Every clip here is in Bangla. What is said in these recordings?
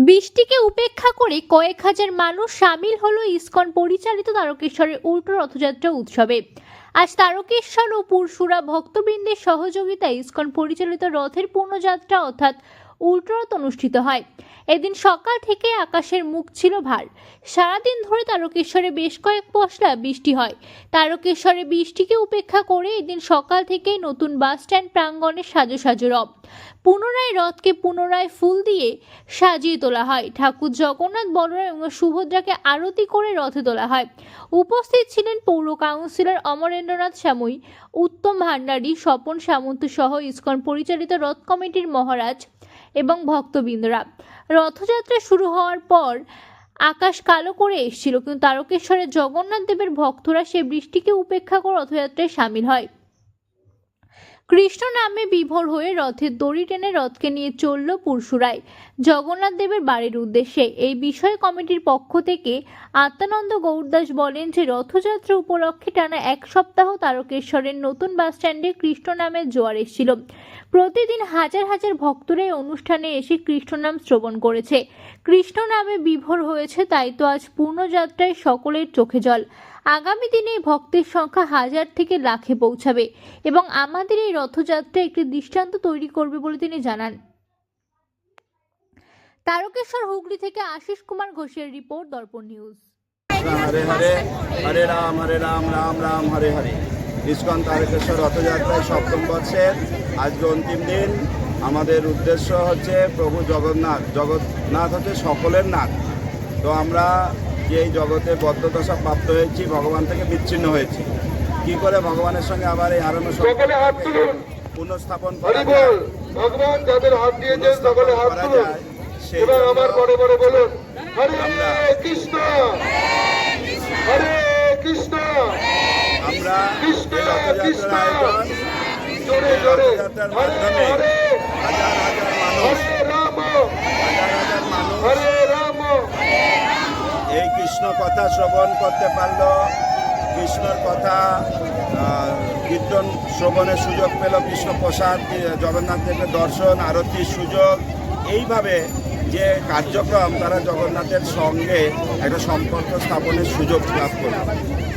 বৃষ্টিকে উপেক্ষা করে কয়েক হাজার মানুষ সামিল হলো ইসকন পরিচালিত তারকেশ্বরের উল্টো রথযাত্রা উৎসবে। আজ তারকেশ্বর ও পুরসুরা ভক্তবৃন্দের সহযোগিতায় ইসকন পরিচালিত রথের পূর্ণযাত্রা অর্থাৎ উল্টো রথ অনুষ্ঠিত হয়। এদিন সকাল থেকে আকাশের মুখ ছিল ভার। সারাদিন ধরে তারকেশ্বরে বেশ কয়েক পশলা বৃষ্টি হয়। তারকেশ্বরে বৃষ্টিকে উপেক্ষা করে এদিন সকাল থেকেই নতুন বাস স্ট্যান্ড প্রাঙ্গণে সাজো সাজো রথ। পুনরায় রথকে পুনরায় ফুল দিয়ে সাজিয়ে তোলা হয়। ঠাকুর জগন্নাথ, বলরাম এবং সুভদ্রাকে আরতি করে রথে তোলা হয়। উপস্থিত ছিলেন পৌর কাউন্সিলর অমরেন্দ্রনাথ সামুই, উত্তম ভান্ডারী, স্বপন সামন্ত সহ ইসকন পরিচালিত রথ কমিটির মহারাজ এবং ভক্তবৃন্দরা। রথযাত্রা শুরু হওয়ার পর আকাশ কালো করে এসেছিল, কিন্তু তারকেশ্বরের জগন্নাথ দেবের ভক্তরা সে বৃষ্টিকে উপেক্ষা করে রথযাত্রায় সামিল হয়। কৃষ্ণ নামে বিভোর হয়ে রথের দড়ি টেনে রথকে নিয়ে চলল পুরসুরায় জগন্নাথ দেবের বাড়ির উদ্দেশ্যে। এই বিষয়ে কমিটির পক্ষ থেকে আত্মানন্দ গৌরদাস বলেন যে রথযাত্রা উপলক্ষে টানা এক সপ্তাহ তারকেশ্বরের নতুন বাস স্ট্যান্ডে কৃষ্ণ নামের জোয়ার এসেছিল। প্রতিদিন হাজার হাজার ভক্তরা এই অনুষ্ঠানে এসে কৃষ্ণ নাম শ্রবণ করেছে, কৃষ্ণ নামে বিভোর হয়েছে। তাই তো আজ পূর্ণযাত্রায় সকলের চোখে জল। আগামী দিনে ভক্তের সংখ্যা হাজার থেকে লাখে পৌঁছাবে এবং আমাদের এই রথযাত্রা একটি দৃষ্টান্ত তৈরি করবে বলে তিনি জানান। তারকেশ্বর হুগলি থেকে আশিস কুমার ঘোষের রিপোর্ট, দর্পণ নিউজ। হরে হরে, হরে রাম রাম রাম হরে হরে। ইসকন তারকেশ্বর রথযাত্রায় সপ্তম বর্ষের আজকে অন্তিম দিন। আমাদের উদ্দেশ্য হচ্ছে প্রভু জগন্নাথ। জগন্নাথ হচ্ছে সকলের নাথ। তো আমরা যে এই জগতে বদ্ধদশা প্রাপ্ত হয়েছি, ভগবান থেকে বিচ্ছিন্ন হয়েছি, কি করে ভগবানের সঙ্গে আবার এই হারানো পুনঃস্থাপন করা যায়, ভগবান যাদের হাত দিয়েছেন সকলে হাত তুলুন এবং আমার পরে পরে বলুন হরে কৃষ্ণ হরে কৃষ্ণ। আমরা কৃষ্ণ কৃষ্ণ জোরে জোরে মাধ্যমে হাজার হাজার মানুষ হরে রাম এই কৃষ্ণ কথা শ্রবণ করতে পারলো, কৃষ্ণর কথা কীর্তন শ্রবণের সুযোগ পেল, কৃষ্ণ প্রসাদ, জগন্নাথ দেবের দর্শন, আরতির সুযোগ। এইভাবে যে কার্যক্রম, তারা জগন্নাথের সঙ্গে একটা সম্পর্ক স্থাপনের সুযোগ লাভ করল।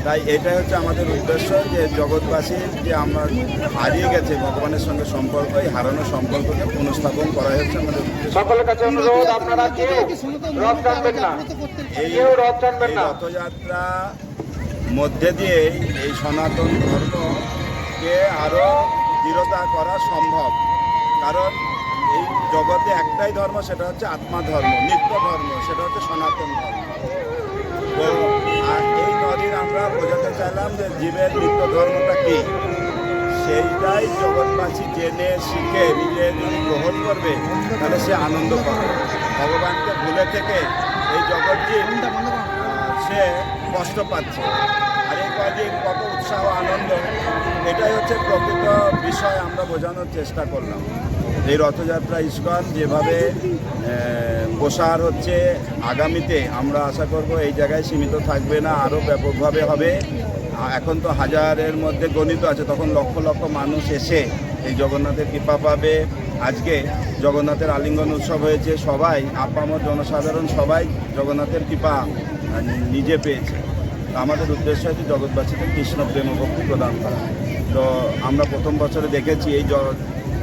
তাই এটাই হচ্ছে আমাদের উদ্দেশ্য, যে জগৎবাসীর যে আমরা হারিয়ে গেছে ভগবানের সঙ্গে সম্পর্ক, এই হারানো সম্পর্ককে পুনঃস্থাপন করা হচ্ছে আমাদের উদ্দেশ্য। সকলের কাছে অনুরোধ, আপনারা কেউ রথ টানবেন না, কেউ রথ টানবেন না। রথযাত্রা মধ্যে দিয়ে এই সনাতন ধর্মকে আরও দৃঢ়তা করা সম্ভব। কারণ এই জগতে একটাই ধর্ম, সেটা হচ্ছে আত্মা ধর্ম, নিত্য ধর্ম, সেটা হচ্ছে সনাতন ধর্ম। তো এই নদীর আমরা বোঝাতে চাইলাম যে জীবের নিত্য ধর্মটা কী, সেইটাই জগৎবাসী জেনে শিখে নিজে যদি গ্রহণ করবে, তাহলে সে আনন্দ পাবে। ভগবানকে ভুলে থেকে এই জগৎজীব সে কষ্ট পাচ্ছে। আর এই কদিন কত উৎসাহ আনন্দ, এটাই হচ্ছে প্রকৃত বিষয় আমরা বোঝানোর চেষ্টা করলাম। এই রথযাত্রা ইসকন যেভাবে প্রসার হচ্ছে, আগামীতে আমরা আশা করব এই জায়গায় সীমিত থাকবে না, আরও ব্যাপকভাবে হবে। এখন তো হাজারের মধ্যে গণিত আছে, তখন লক্ষ লক্ষ মানুষ এসে এই জগন্নাথের কৃপা পাবে। আজকে জগন্নাথের আলিঙ্গন উৎসব হয়েছে, সবাই আপামর জনসাধারণ সবাই জগন্নাথের কৃপা নিজে পেয়েছে। আমাদের উদ্দেশ্য হচ্ছে জগৎবাসীকে কৃষ্ণ প্রেম ভক্তি প্রদান করা। তো আমরা প্রথম বছরে দেখেছি এই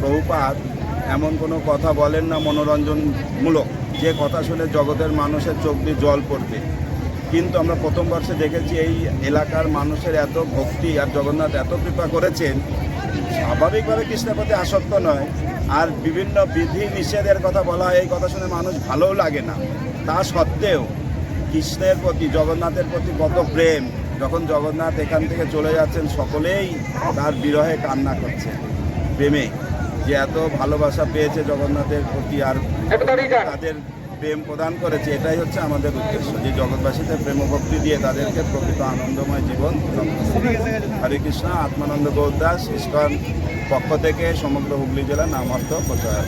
প্রভুপাদ এমন কোনো কথা বলেন না মনোরঞ্জনমূলক, যে কথা শুনে জগতের মানুষের চোখ দিয়ে জল পড়বে। কিন্তু আমরা প্রথম বর্ষে দেখেছি এই এলাকার মানুষের এত ভক্তি, আর জগন্নাথ এত কৃপা করেছেন, স্বাভাবিকভাবে কৃষ্ণের প্রতি আসক্ত নয়। আর বিভিন্ন বিধি নিষেধের কথা বলা হয়, এই কথা শুনে মানুষ ভালোও লাগে না। তা সত্ত্বেও কৃষ্ণের প্রতি, জগন্নাথের প্রতি কত প্রেম। যখন জগন্নাথ এখান থেকে চলে যাচ্ছেন, সকলেই তার বিরহে কান্না করছে, প্রেমে যে এত ভালোবাসা পেয়েছে জগন্নাথের প্রতি, আর তাদের প্রেম প্রদান করেছে। এটাই হচ্ছে আমাদের উদ্দেশ্য, যে জগৎবাসীতে প্রেম ভক্তি দিয়ে তাদেরকে প্রকৃত আনন্দময় জীবন। হরে কৃষ্ণ। আত্মানন্দ গৌরদাস, ইসকন পক্ষ থেকে সমগ্র হুগলি জেলা নামার্থ প্রচার।